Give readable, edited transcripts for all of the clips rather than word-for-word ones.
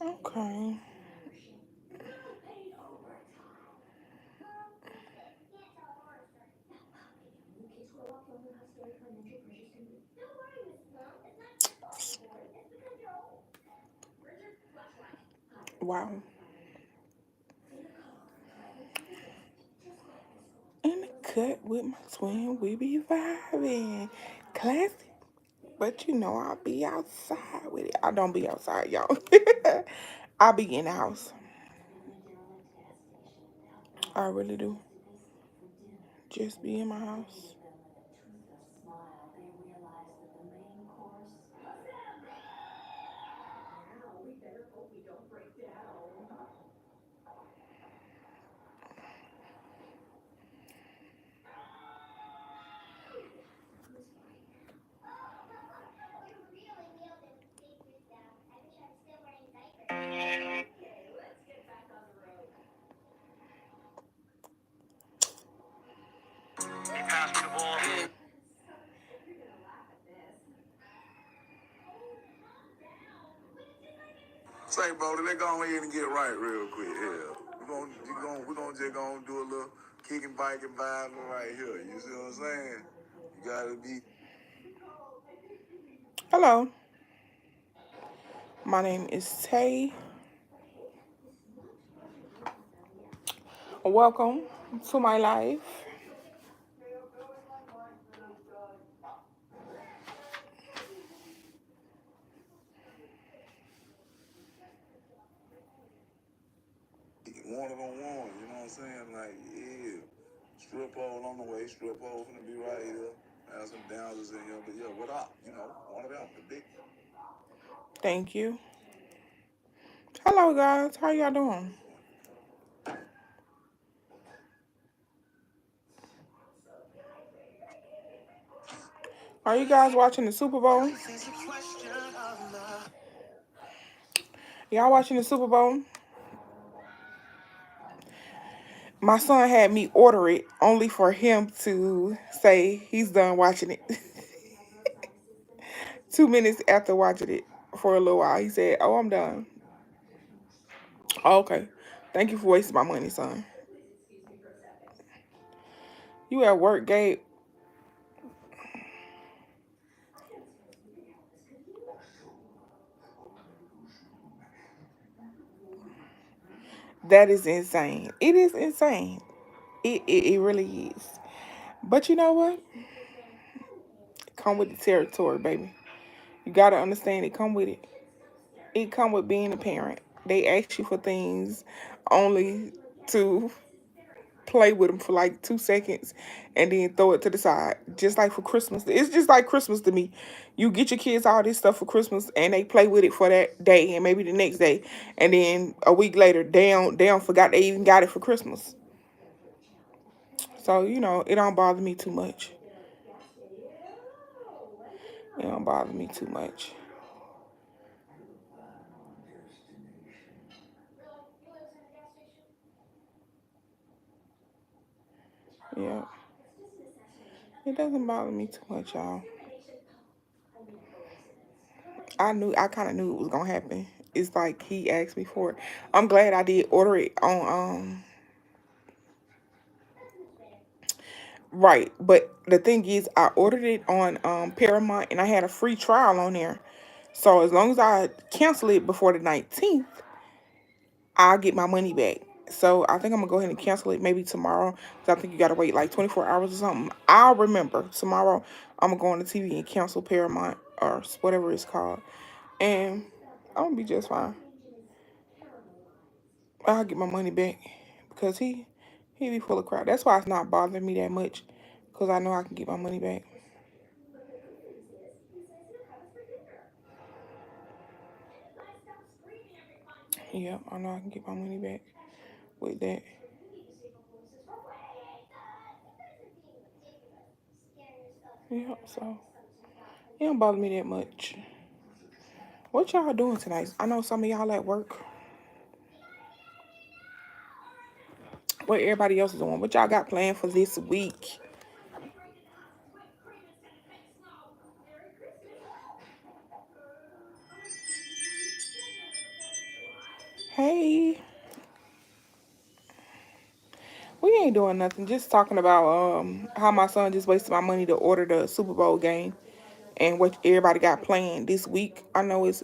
Okay. Wow. In the cut with my twin, we be vibing. Classic. But you know, I'll be outside with it. I don't be outside, y'all. I'll be in the house. I really do. Just be in my house. Say, bro, let's go ahead and get right real quick. Yeah, we're gonna just gonna do a little kicking, biking vibe right here. You see what I'm saying? You gotta be. Hello. My name is Tay. Welcome to my life. One on one, you know what I'm saying? Like, yeah, strip pole on the way, strip pole gonna be right here. Have some downers in here, but yeah, what up? You know, one of them, the big. Thank you. Hello, guys. How y'all doing? Are you guys watching the Super Bowl? Y'all watching the Super Bowl? My son had me order it only for him to say he's done watching it. 2 minutes after watching it for a little while, he said, "Oh, I'm done." Oh, okay. Thank you for wasting my money, son. You at work, Gabe? That is insane. It is insane. It really is. But you know what? Come with the territory, baby. You gotta understand it come with it. It come with being a parent. They ask you for things only to play with them for like 2 seconds and then throw it to the side. Just like for Christmas. It's just like Christmas to me. You get your kids all this stuff for Christmas and they play with it for that day and maybe the next day. And then a week later, they don't forgot they even got it for Christmas. So, it don't bother me too much. It don't bother me too much. Yeah. It doesn't bother me too much, y'all. I kind of knew it was gonna happen. It's like he asked me for it. I'm glad I did order it on right, but the thing is, I ordered it on Paramount and I had a free trial on there. So as long as I cancel it before the 19th, I'll get my money back. So I think I'm gonna go ahead and cancel it maybe tomorrow. Cause I think you gotta wait like 24 hours or something. I'll remember tomorrow. I'm gonna go on the TV and cancel Paramount or whatever it's called, and I'm gonna be just fine. I'll get my money back because he be full of crap. That's why it's not bothering me that much, cause I know I can get my money back. Yeah, I know I can get my money back with that. Yeah, so it don't bother me that much. What y'all doing tonight? I know some of y'all at work. What everybody else is doing? What y'all got planned for this week? Hey, we ain't doing nothing. Just talking about how my son just wasted my money to order the Super Bowl game and what everybody got planned this week. I know it's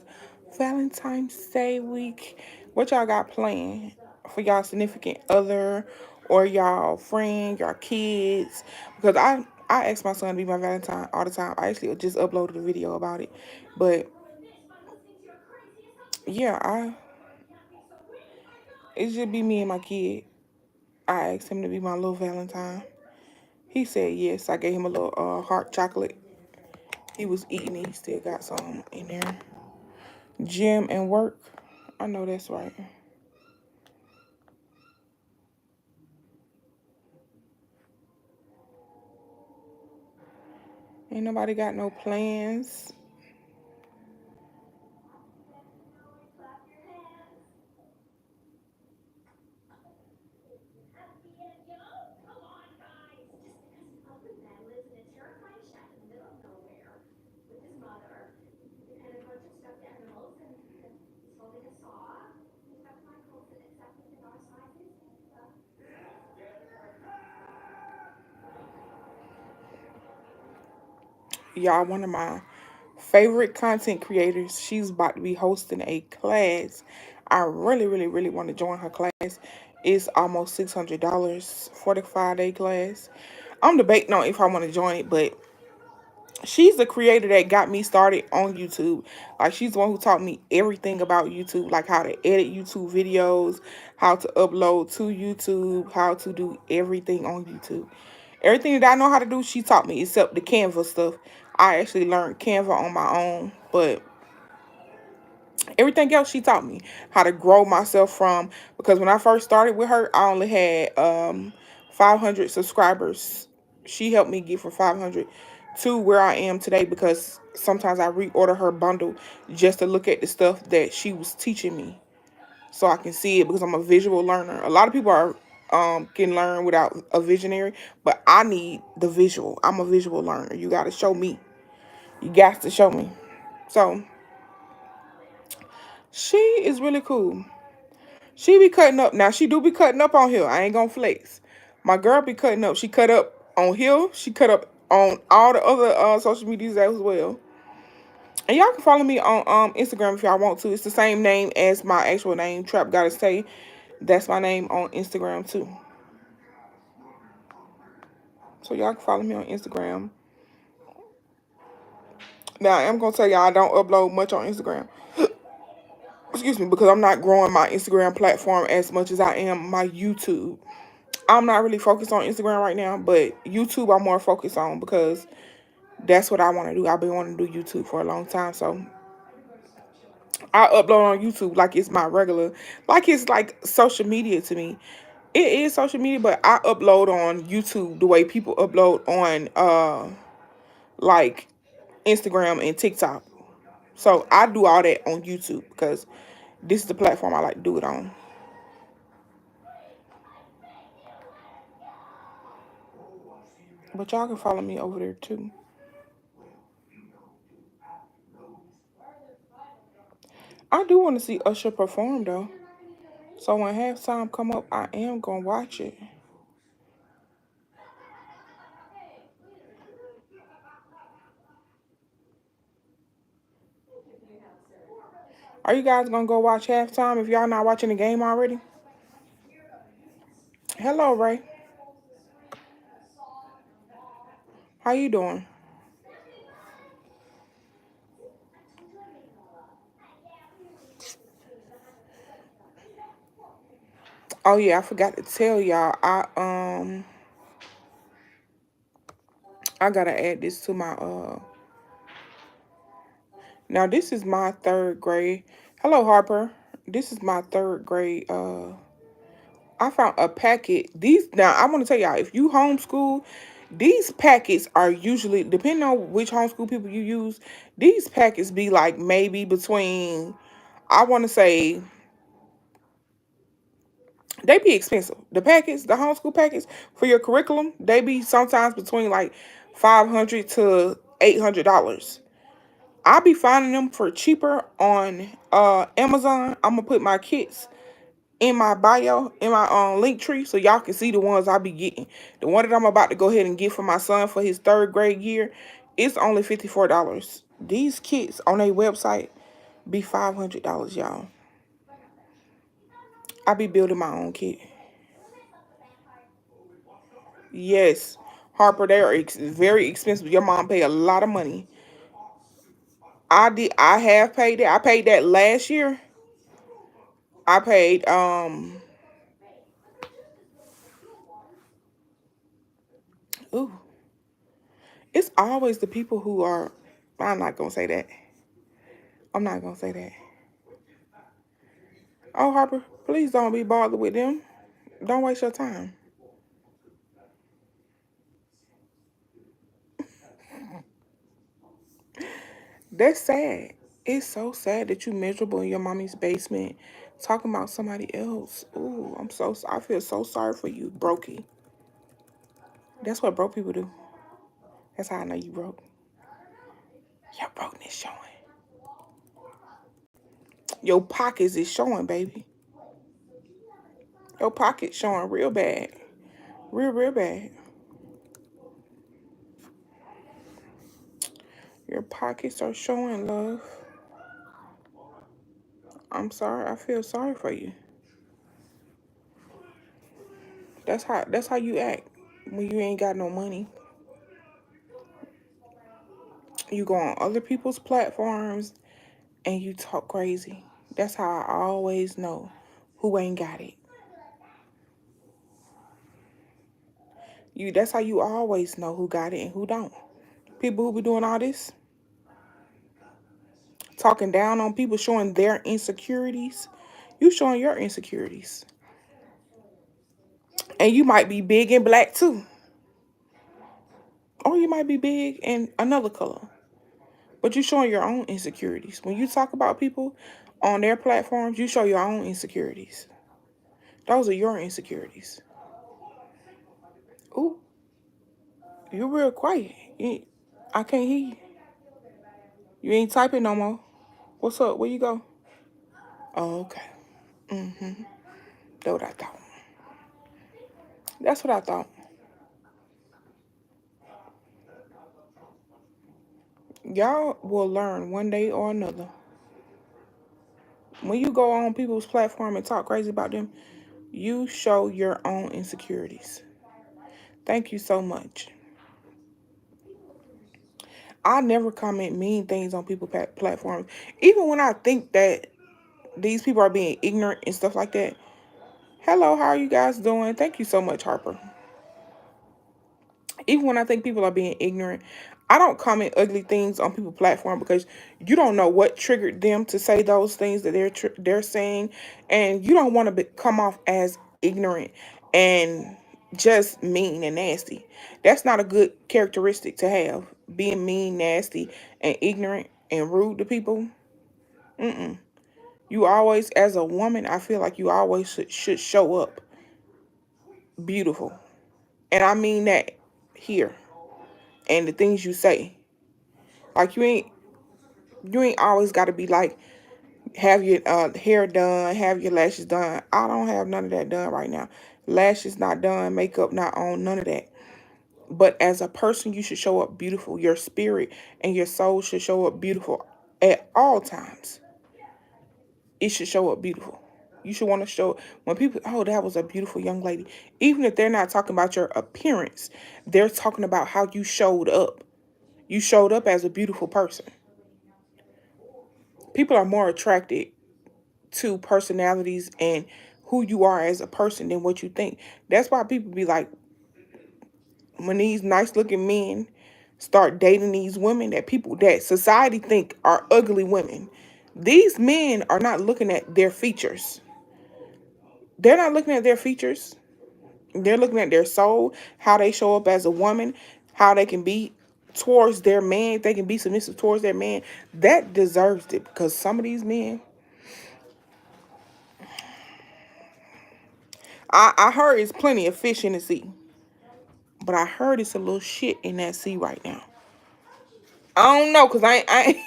Valentine's Day week. What y'all got planned for y'all significant other or y'all friend, y'all kids? Because I ask my son to be my Valentine all the time. I actually just uploaded a video about it, but yeah, I it should be me and my kid. I asked him to be my little Valentine. He said yes. I gave him a little hot chocolate. He was eating it. He still got some in there. Gym and work. I know that's right. Ain't nobody got no plans. Y'all, one of my favorite content creators, she's about to be hosting a class. I really, really, really want to join her class. It's almost $600 for the 5-day class. I'm debating on if I want to join it, but she's the creator that got me started on YouTube. Like, she's the one who taught me everything about YouTube, like how to edit YouTube videos, how to upload to YouTube, how to do everything on YouTube. Everything that I know how to do, she taught me, except the Canva stuff. I actually learned Canva on my own, but everything else she taught me how to grow myself from, because when I first started with her, I only had 500 subscribers. She helped me get from 500 to where I am today, because sometimes I reorder her bundle just to look at the stuff that she was teaching me so I can see it, because I'm a visual learner. A lot of people are can learn without a visionary, but I need the visual. I'm a visual learner. You got to show me. You got to show me. So she is really cool. She be cutting up. Now, she do be cutting up on here. I ain't gonna flex. My girl be cutting up. She cut up on here. She cut up on all the other social medias as well. And y'all can follow me on Instagram if y'all want to. It's the same name as my actual name, Trap Gotta Stay. That's my name on Instagram too. So y'all can follow me on Instagram. Now, I'm gonna tell y'all I don't upload much on Instagram. Excuse me, because I'm not growing my Instagram platform as much as I am my YouTube. I'm not really focused on Instagram right now, but YouTube I'm more focused on, because that's what I want to do. I've been wanting to do YouTube for a long time, so I upload on YouTube like it's my regular, like it's like social media to me. It is social media, but I upload on YouTube the way people upload on like Instagram and TikTok. So I do all that on YouTube because this is the platform I like to do it on. But y'all can follow me over there too. I do want to see Usher perform though. So when halftime come up, I am gonna watch it. Are you guys gonna go watch halftime if y'all not watching the game already? Hello, Ray. How you doing? Oh yeah, I forgot to tell y'all. I gotta add this to my Now this is my third grade. Hello, Harper. This is my third grade. I found a packet. These now I want to tell y'all, if you homeschool, these packets are usually, depending on which homeschool people you use, these packets be like maybe between, I want to say, they be expensive. The packets, the homeschool packets for your curriculum, they be sometimes between like $500 to $800. I be finding them for cheaper on Amazon. I'm gonna put my kits in my bio, in my link tree, so y'all can see the ones I be getting. The one that I'm about to go ahead and get for my son for his third grade year, it's only $54. These kits on their website be $500, y'all. I be building my own kit. Yes, Harper, they are very expensive. Your mom pay a lot of money. I did. I have paid that. I paid that last year. I paid Ooh, it's always the people who are. I'm not gonna say that. I'm not gonna say that. Oh, Harper, please don't be bothered with them. Don't waste your time. That's sad. It's so sad that you miserable in your mommy's basement talking about somebody else. Ooh, I feel so sorry for you, brokey. That's what broke people do. That's how I know you broke. Your brokenness showing. Your pockets is showing, baby. Your pockets showing real bad. Real bad. Your pockets are showing, love. I'm sorry. I feel sorry for you. That's how you act when you ain't got no money. You go on other people's platforms and you talk crazy. That's how I always know who ain't got it. That's how you always know who got it and who don't. People who be doing all this, talking down on people, showing their insecurities. You showing your insecurities. And you might be big and black too. Or you might be big in another color. But you showing your own insecurities. When you talk about people on their platforms, you show your own insecurities. Those are your insecurities. Ooh, you real quiet. I can't hear you. You ain't typing no more. What's up? Where you go? Oh, okay. Mm-hmm. That's what I thought. That's what I thought. Y'all will learn one day or another. When you go on people's platform and talk crazy about them, you show your own insecurities. Thank you so much. I never comment mean things on people's platforms. Even when I think that these people are being ignorant and stuff like that. Hello, how are you guys doing? Thank you so much, Harper. Even when I think people are being ignorant, I don't comment ugly things on people's platform because you don't know what triggered them to say those things that they're saying, and you don't want to come off as ignorant and just mean and nasty. That's not a good characteristic to have. Being mean, nasty, and ignorant and rude to people. Mm-mm. You always, as a woman, I feel like you always should show up beautiful, and I mean that here. And the things you say. Like you ain't always got to be like have your hair done, have your lashes done. I don't have none of that done right now. Lashes not done, makeup not on, none of that. But as a person, you should show up beautiful. Your spirit and your soul should show up beautiful at all times. It should show up beautiful. You should want to show when people, oh, that was a beautiful young lady. Even if they're not talking about your appearance, they're talking about how you showed up. You showed up as a beautiful person. People are more attracted to personalities and who you are as a person than what you think. That's why people be like, when these nice looking men start dating these women that society think are ugly women, These men are not looking at their features. They're not looking at their features. They're looking at their soul, how they show up as a woman, how they can be towards their man, they can be submissive towards their man. That deserves it, because some of these men, I heard it's plenty of fish in the sea, but I heard it's a little shit in that sea right now. I don't know, cause I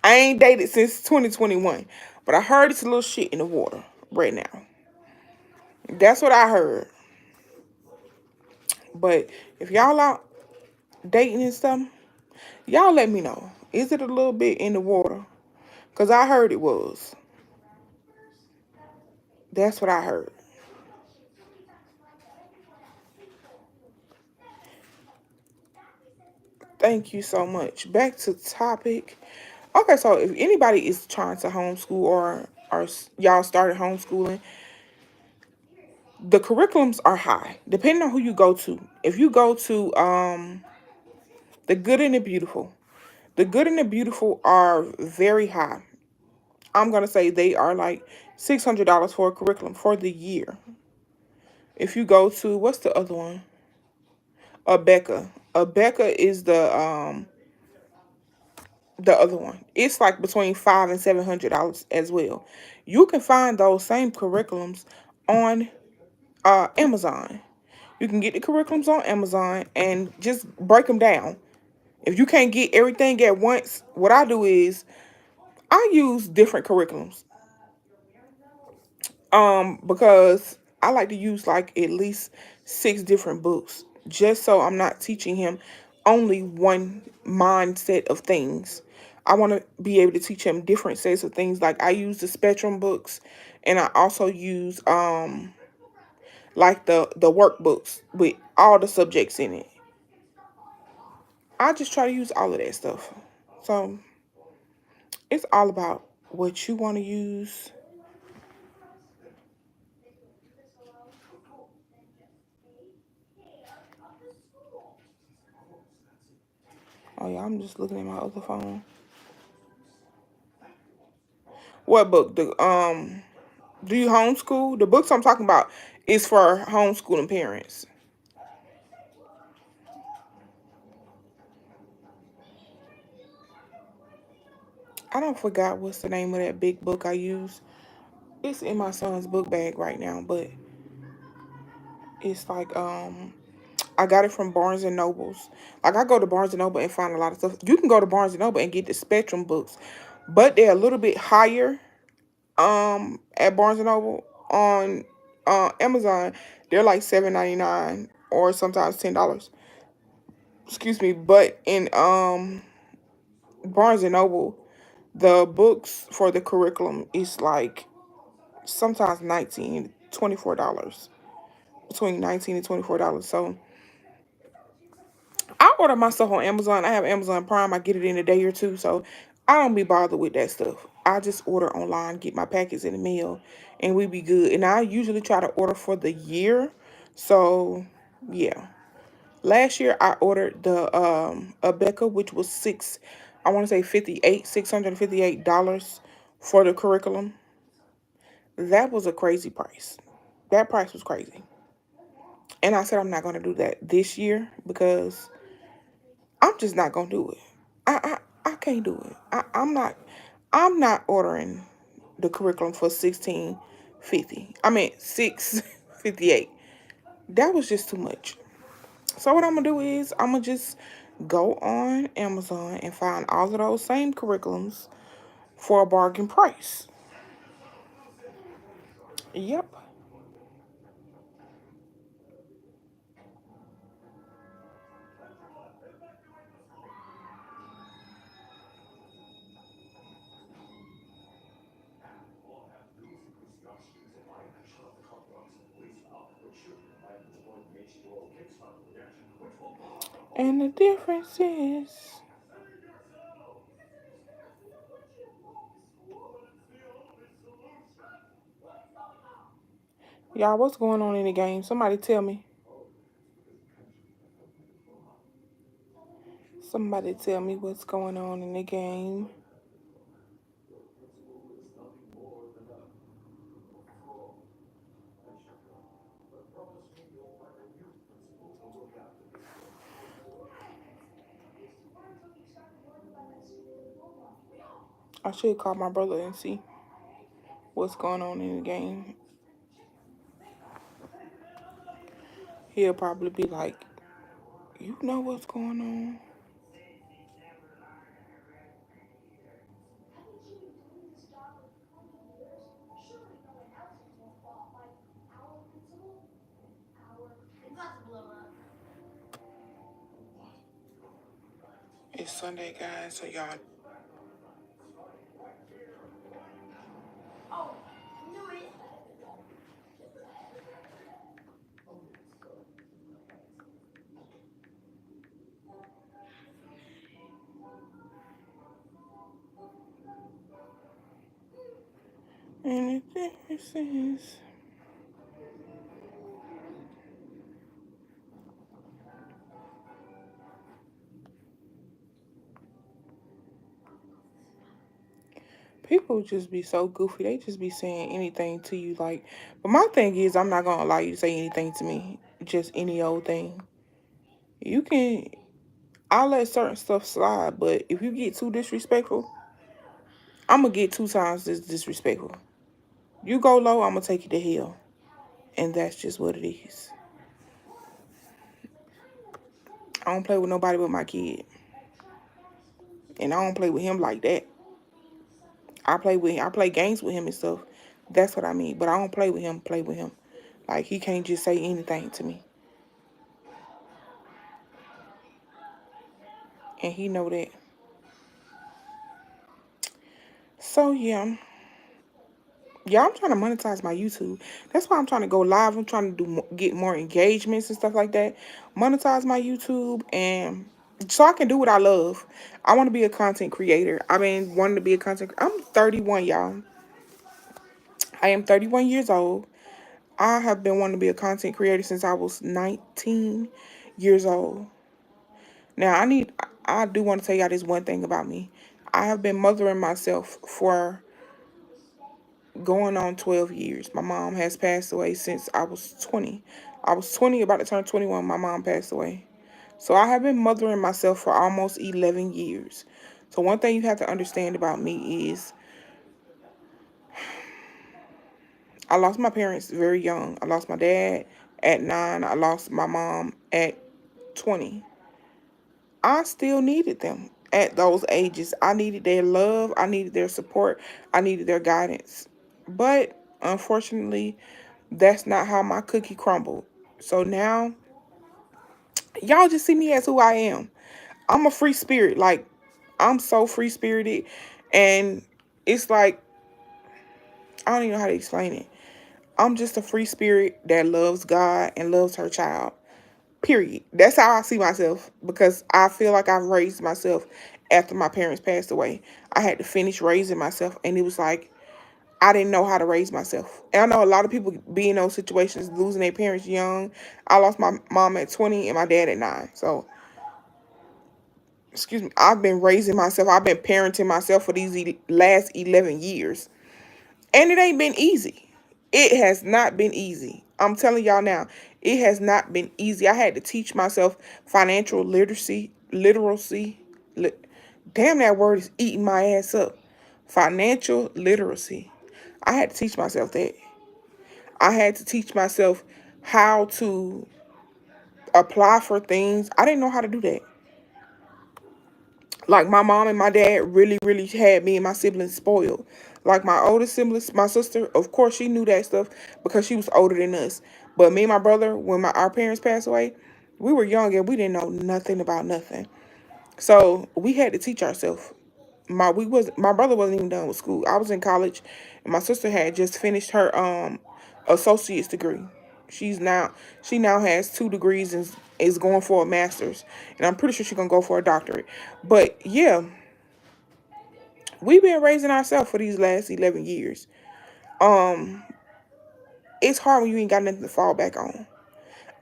ain't dated since 2021, but I heard it's a little shit in the water right now. That's what I heard. But if y'all out dating and stuff, y'all let me know. Is it a little bit in the water? Cause I heard it was. That's what I heard. Thank you so much. Back to topic. Okay, so if anybody is trying to homeschool, or y'all started homeschooling, the curriculums are high, depending on who you go to. If you go to the Good and the Beautiful, the Good and the Beautiful are very high. I'm gonna say they are like $600 for a curriculum for the year. If you go to, what's the other one? Abeka. Abeka is the other one. It's like between $500 and $700 as well. You can find those same curriculums on Amazon. You can get the curriculums on Amazon and just break them down. If you can't get everything at once, what I do is I use different curriculums. Because I like to use like at least 6 different books, just so I'm not teaching him only one mindset of things. I want to be able to teach him different sets of things. Like I use the Spectrum books, and I also use like the workbooks with all the subjects in it. I just try to use all of that stuff. So it's all about what you want to use. Oh yeah, I'm just looking at my other phone. What book? The Do you homeschool? The books I'm talking about is for homeschooling parents. I don't forgot what's the name of that big book I use. It's in my son's book bag right now, but it's like I got it from Barnes and Nobles. Like I go to Barnes and Noble and find a lot of stuff. You can go to Barnes and Noble and get the Spectrum books, but they're a little bit higher at Barnes and Noble. On Amazon, they're like $7.99 or sometimes $10. Excuse me, but in Barnes and Noble, the books for the curriculum is like sometimes $19, $24, between $19 and $24. So I order my stuff on Amazon. I have Amazon Prime. I get it in a day or two, so I don't be bothered with that stuff. I just order online, get my packets in the mail, and we be good. And I usually try to order for the year. So yeah. Last year I ordered the Abeka, which was I want to say $658 for the curriculum. That was a crazy price. That price was crazy. And I said I'm not gonna do that this year because I'm just not gonna do it. I can't do it. I'm not ordering the curriculum for 1650. I mean 658. That was just too much. So what I'm gonna do is I'm gonna just go on Amazon and find all of those same curriculums for a bargain price. Yep. And the difference is, y'all, what's going on in the game? Somebody tell me. Somebody tell me what's going on in the game. I should call my brother and see what's going on in the game. He'll probably be like, you know what's going on. It's Sunday, guys, so y'all. And the difference is, people just be so goofy. They just be saying anything to you. Like, but my thing is, I'm not gonna allow you to say anything to me. Just any old thing. You can. I'll let certain stuff slide, but if you get too disrespectful, I'm gonna get 2 times as disrespectful. You go low, I'm gonna take you to hell, and that's just what it is. I don't play with nobody but my kid, and I don't play with him like that. I play games with him and stuff. That's what I mean. But I don't play with him. Play with him. Like he can't just say anything to me, and he know that. So yeah, yeah, I'm trying to monetize my YouTube. That's why I'm trying to go live. I'm trying to get more engagements and stuff like that. Monetize my YouTube, and so I can do what I love. I want to be a content creator. I've been wanting to be a content. I'm 31, y'all. I am 31 years old. I have been wanting to be a content creator since I was 19 years old. Now I do want to tell y'all this one thing about me. I have been mothering myself for going on 12 years. My mom has passed away since I was 20. I was 20, about to turn 21. My mom passed away. So I have been mothering myself for almost 11 years. So one thing you have to understand about me is I lost my parents very young. I lost my dad at 9. I lost my mom at 20. I still needed them at those ages. I needed their love. I needed their support. I needed their guidance. But unfortunately, that's not how my cookie crumbled. So now, y'all just see me as who I am. I'm a free spirit. Like, I'm so free spirited. And it's like, I don't even know how to explain it. I'm just a free spirit that loves God and loves her child. Period. That's how I see myself because I feel like I've raised myself after my parents passed away. I had to finish raising myself, and it was like I didn't know how to raise myself. And I know a lot of people be in those situations, losing their parents young. I lost my mom at 20 and my dad at 9. So, excuse me, I've been raising myself. I've been parenting myself for these last 11 years. And it ain't been easy. It has not been easy. I'm telling y'all now, it has not been easy. I had to teach myself financial literacy. Damn, that word is eating my ass up. Financial literacy. I had to teach myself that. I had to teach myself how to apply for things. I didn't know how to do that. Like my mom and my dad really had me and my siblings spoiled. Like my oldest siblings, my sister, of course she knew that stuff because she was older than us. But me and my brother, when our parents passed away, we were young and we didn't know nothing about nothing. So we had to teach ourselves. My brother wasn't even done with school. I was in college, and my sister had just finished her associate's degree. She's now she now has 2 degrees and is going for a master's, and I'm pretty sure she's gonna go for a doctorate. But yeah, we've been raising ourselves for these last 11 years. Um, it's hard when you ain't got nothing to fall back on.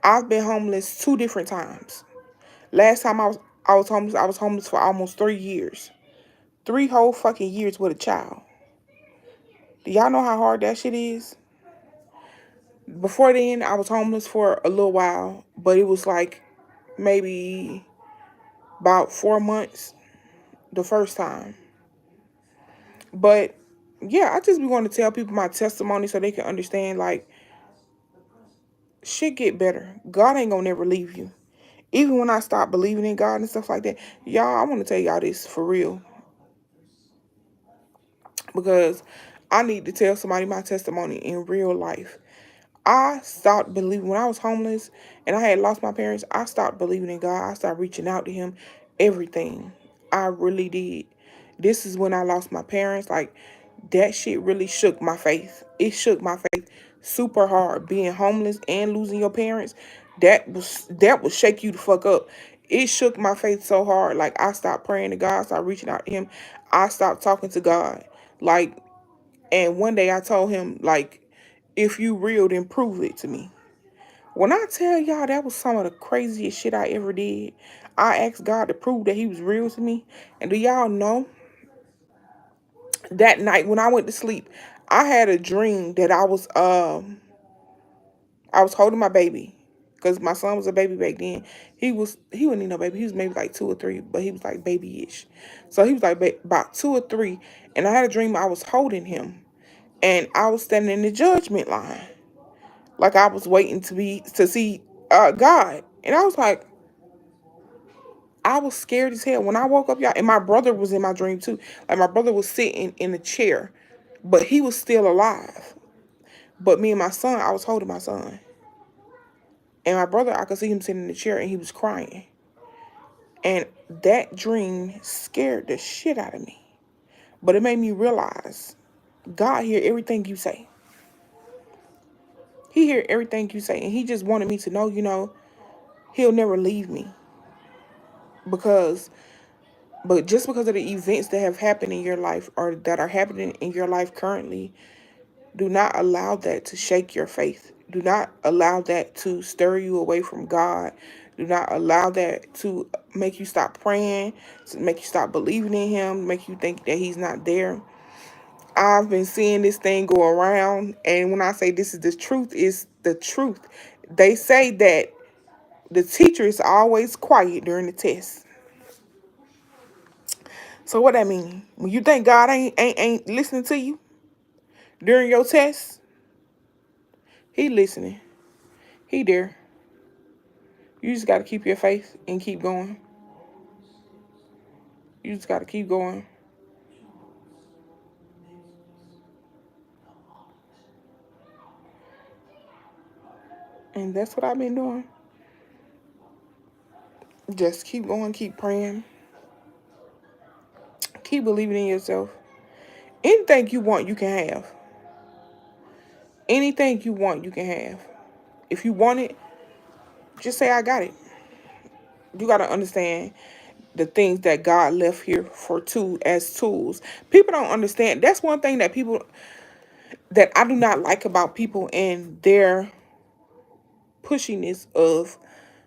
I've been homeless 2 different times. Last time I was homeless for almost 3 years. 3 whole fucking years with a child. Do y'all know how hard that shit is? Before then, I was homeless for a little while, but it was like maybe about 4 months the first time. But yeah, I just be wanting to tell people my testimony so they can understand, like, shit get better. God ain't gonna never leave you. Even when I stopped believing in God and stuff like that, y'all, I want to tell y'all this for real, because I need to tell somebody my testimony in real life. I stopped believing when I was homeless and I had lost my parents. I stopped believing in God. I started reaching out to Him, everything. I really did. This is when I lost my parents. Like, that shit really shook my faith. It shook my faith super hard. Being homeless and losing your parents, that would shake you the fuck up. It shook my faith so hard. Like, I stopped praying to God. I started reaching out to Him. I stopped talking to God. Like, and one day I told Him, like, if you real, then prove it to me. When I tell y'all that was some of the craziest shit I ever did, I asked God to prove that He was real to me. And do y'all know, that night when I went to sleep, I had a dream that I was holding my baby. Because my son was a baby back then. He wasn't even no baby. He was maybe like 2 or 3, but he was like babyish. So he was like about 2 or 3. And I had a dream I was holding him. And I was standing in the judgment line. Like, I was waiting to see God. And I was like, I was scared as hell. When I woke up, y'all, and my brother was in my dream too. Like, my brother was sitting in a chair, but he was still alive. But me and my son, I was holding my son. And my brother, I could see him sitting in the chair and he was crying. And that dream scared the shit out of me. But it made me realize God hear everything you say. He hear everything you say. And He just wanted me to know, He'll never leave me. But just because of the events that have happened in your life or that are happening in your life currently, do not allow that to shake your faith. Do not allow that to stir you away from God. Do not allow that to make you stop praying, to make you stop believing in Him, make you think that He's not there. I've been seeing this thing go around, and when I say this is the truth, it's the truth. They say that the teacher is always quiet during the test. So what that mean? When you think God ain't listening to you during your test, He listening. He there. You just gotta keep your faith and keep going. You just gotta keep going. And that's what I've been doing. Just keep going, keep praying, keep believing in yourself. Anything you want, you can have. Anything you want, you can have. If you want it, just say I got it. You gotta understand the things that God left here for as tools. People don't understand. That's one thing that I do not like about people and their pushiness of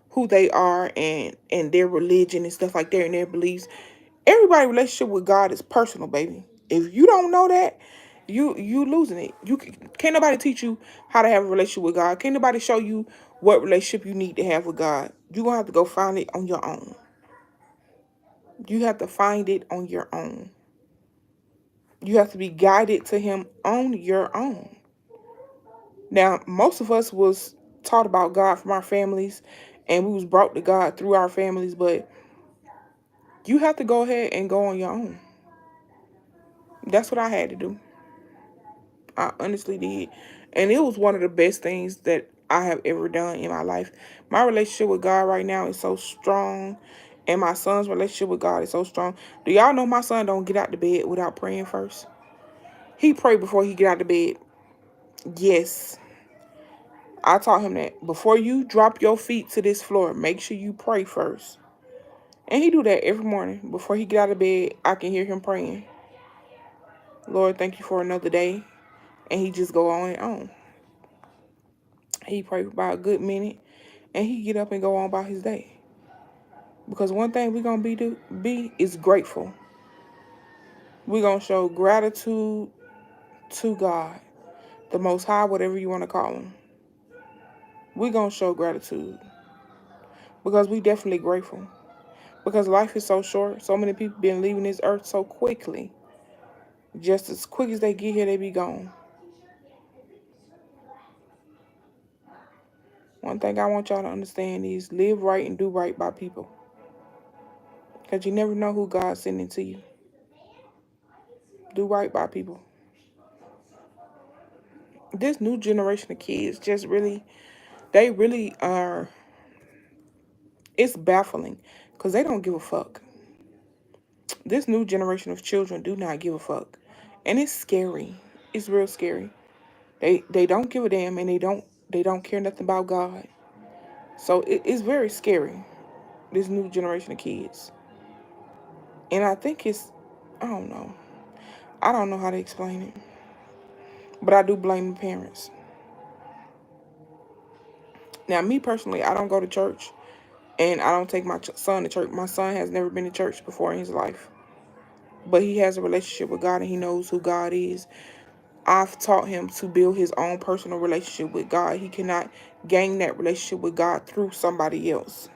who they are and their religion and stuff like that and their beliefs. Everybody's relationship with God is personal, baby. If you don't know that, you losing it. Can't nobody teach you how to have a relationship with God. Can't nobody show you what relationship you need to have with God. You're gonna have to go find it on your own. You have to find it on your own. You have to be guided to Him on your own. Now, most of us was taught about God from our families, and we was brought to God through our families, but you have to go ahead and go on your own. That's what I had to do. I honestly did. And it was one of the best things that I have ever done in my life. My relationship with God right now is so strong. And my son's relationship with God is so strong. Do y'all know my son don't get out the bed without praying first? He pray before he get out the bed. Yes. I taught him that. Before you drop your feet to this floor, make sure you pray first. And he do that every morning. Before he get out of bed, I can hear him praying. Lord, thank you for another day. And he just go on and on. He pray for about a good minute. And he get up and go on about his day. Because one thing we're going to be is grateful. We're going to show gratitude to God. The Most High, whatever you want to call him. We're going to show gratitude. Because we definitely grateful. Because life is so short. So many people been leaving this earth so quickly. Just as quick as they get here, they be gone. One thing I want y'all to understand is live right and do right by people. Because you never know who God's sending to you. Do right by people. This new generation of kids just really, they really are, it's baffling because they don't give a fuck. This new generation of children do not give a fuck. And it's scary. It's real scary. They don't give a damn, and they don't care nothing about God. So it's very scary, this new generation of kids. And I think it's, I don't know. I don't know how to explain it. But I do blame the parents. Now, me personally, I don't go to church. And I don't take my son to church. My son has never been to church before in his life. But he has a relationship with God, and he knows who God is. I've taught him to build his own personal relationship with God. He cannot gain that relationship with God through somebody else.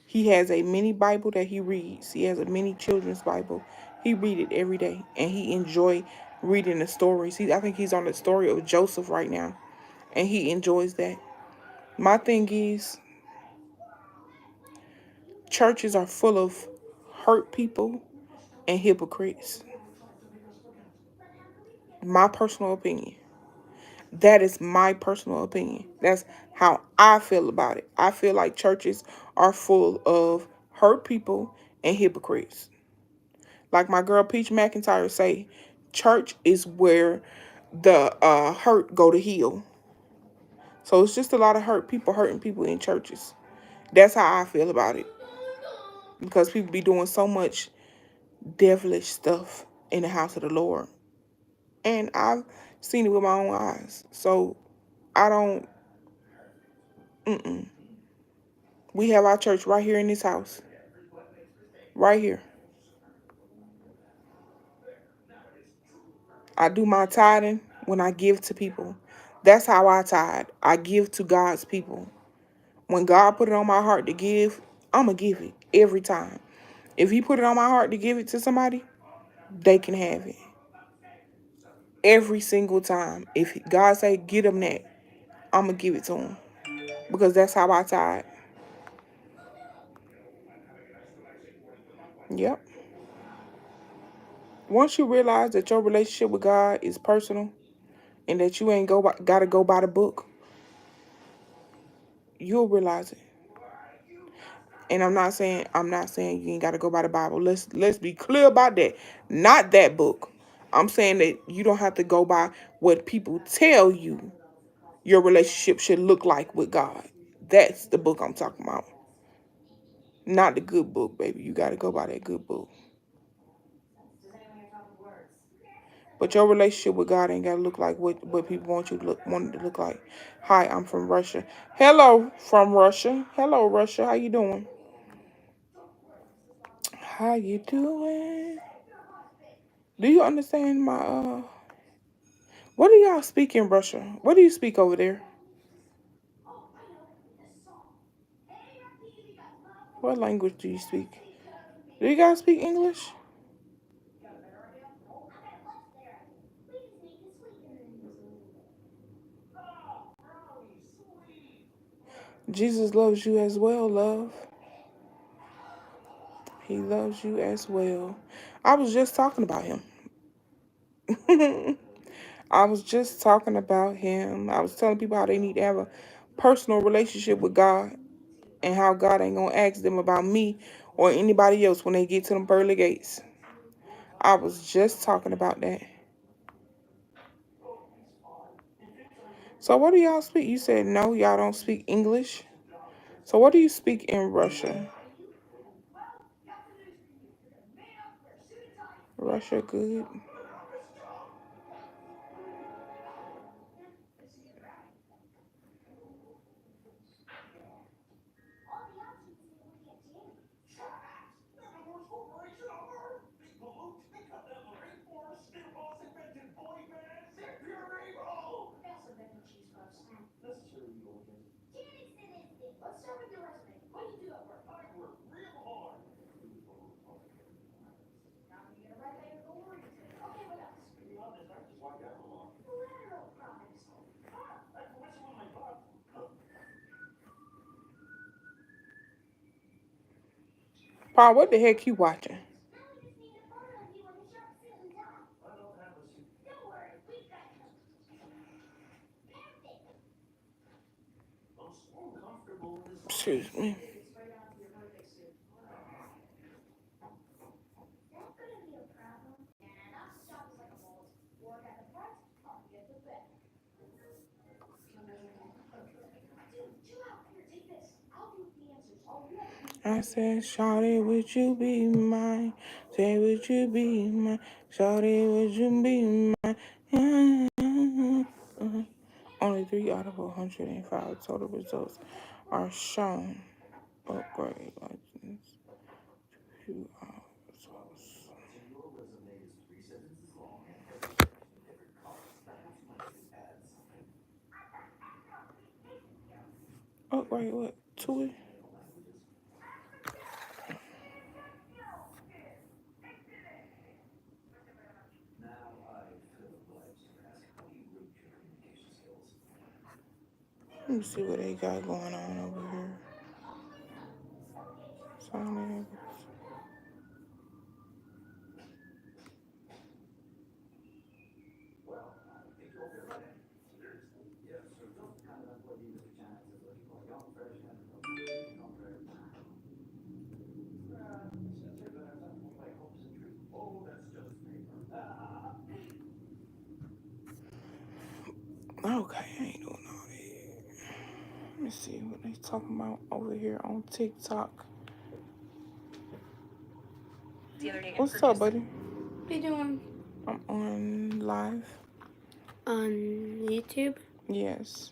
He has a mini Bible that he reads. He has a mini children's Bible. He reads it every day, and he enjoys reading the stories. I think he's on the story of Joseph right now, and he enjoys that. My thing is, churches are full of hurt people and hypocrites. My personal opinion. That is my personal opinion. That's how I feel about it. I feel like churches are full of hurt people and hypocrites. Like my girl Peach McIntyre say, church is where the hurt go to heal. So it's just a lot of hurt people hurting people in churches. That's how I feel about it. Because people be doing so much devilish stuff in the house of the Lord. And I've seen it with my own eyes. So I don't, we have our church right here in this house. Right here. I do my tithing when I give to people. That's how I tithe. I give to God's people. When God put it on my heart to give, I'm going to give it every time. If he put it on my heart to give it to somebody, they can have it. Every single time. If God say, get them that, I'm going to give it to them. Because that's how I tithe. Yep. Once you realize that your relationship with God is personal and that you ain't got to go by the book, you'll realize it. And I'm not saying you ain't got to go by the Bible. Let's be clear about that. Not that book. I'm saying that you don't have to go by what people tell you your relationship should look like with God. That's the book I'm talking about. Not the good book, baby. You got to go by that good book. But your relationship with God ain't got to look like what people want it to look like. Hi, I'm from Russia. Hello from Russia. Hello, Russia. How you doing? How you doing? Do you understand my what do y'all speak in Russia? What do you speak over there? What language do you speak? Do you guys speak English? Jesus loves you as well, love. He loves you as well. I was just talking about him. I was just talking about him. I was telling people how they need to have a personal relationship with God and how God ain't going to ask them about me or anybody else when they get to them pearly gates. I was just talking about that. So what do y'all speak? You said no, y'all don't speak English. So what do you speak in Russia? Russia good. Paul, what the heck you watching? Excuse me. I said, Shawty, would you be mine? Say, would you be mine? Shawty, would you be mine? Only 3 out of 105 total results are shown. Upgrade license. 2 results. Upgrade what? 2? Let me see what they got going on over here. Sign Okay, I ain't doing all that. Let me see what they talking about over here on TikTok. What's up, buddy? What are you doing? I'm on live. On YouTube? Yes.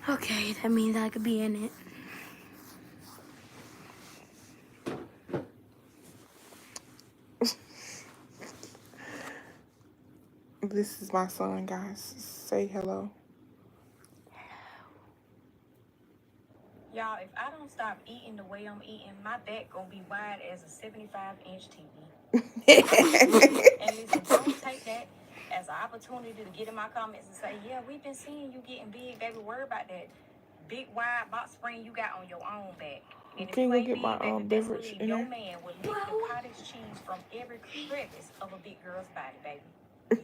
Okay, that means I could be in it. This is my son, guys. Say hello. Y'all, if I don't stop eating the way I'm eating, my back gonna be wide as a 75-inch TV. And listen, don't take that as an opportunity to get in my comments and say, yeah, we've been seeing you getting big, baby. Worry about that big wide box spring you got on your own back. And Can if you you go ain't get my big, baby, best beverage believe in your there? man will lick the cottage cheese from every crevice of a big girl's body, baby.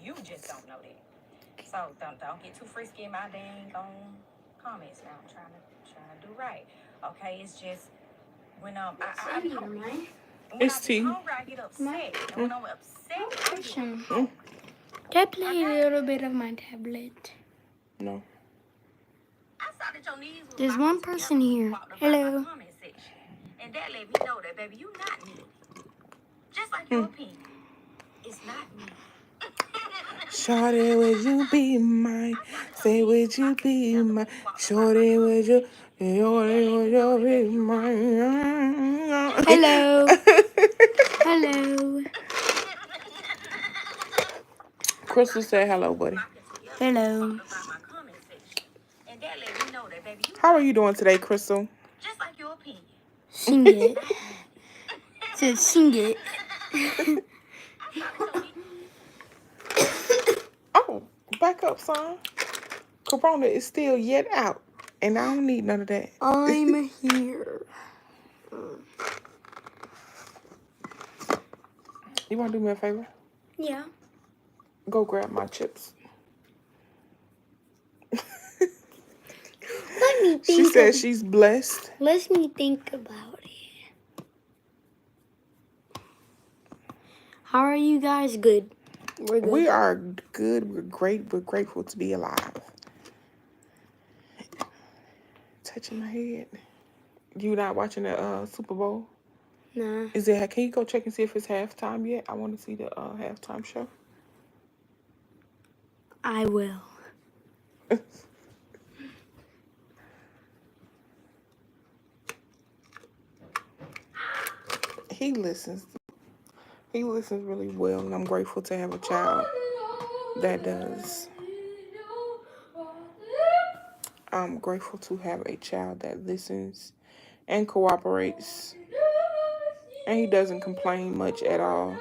You just don't know that. So don't get too frisky in my dang comments now. I'm trying to do right. Okay, it's just when I'm hungry. It's tea. Hungry, I get upset. And when I'm upset, I get Can I play a little bit of my tablet? No. I saw that your knees was There's locked one together person when you here. walked up Hello. out my comment section. And that let me know that, baby, you not me. Just like your opinion. It's not me. Shorty, would you be mine? Say, would you be mine? Shorty, would you? Shorty, would you be mine? Hello. Hello. Crystal said hello, buddy. Hello. And that let me know that, baby, you How are you doing today, Crystal? just like your opinion. Sing it. Said sing it. Oh, back up, son. Corona is still yet out, and I don't need none of that. I'm here. You want to do me a favor? Yeah. Go grab my chips. Let me think. She said she's blessed. Let me think about it. How are you guys? Good. We're good. We are good. We're great. We're grateful to be alive. Touching my head. You not watching the Super Bowl? Nah. Is it? Can you go check and see if it's halftime yet? I want to see the halftime show. I will. He listens. He listens really well, and I'm grateful to have a child that does. I'm grateful to have a child that listens and cooperates, and he doesn't complain much at all.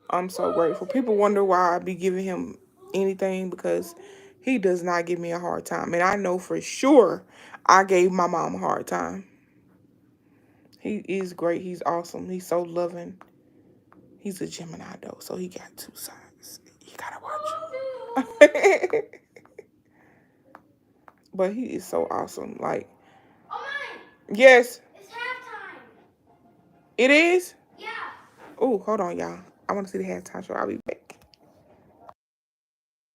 I'm so grateful. People wonder why I be giving him anything, because he does not give me a hard time. And I know for sure I gave my mom a hard time. He is great. He's awesome. He's so loving. He's a Gemini though, so he got two sides. You gotta watch him. But he is so awesome. Like, yes. It's halftime. It is? Yeah. Oh, hold on, y'all. I want to see the halftime show. I'll be back.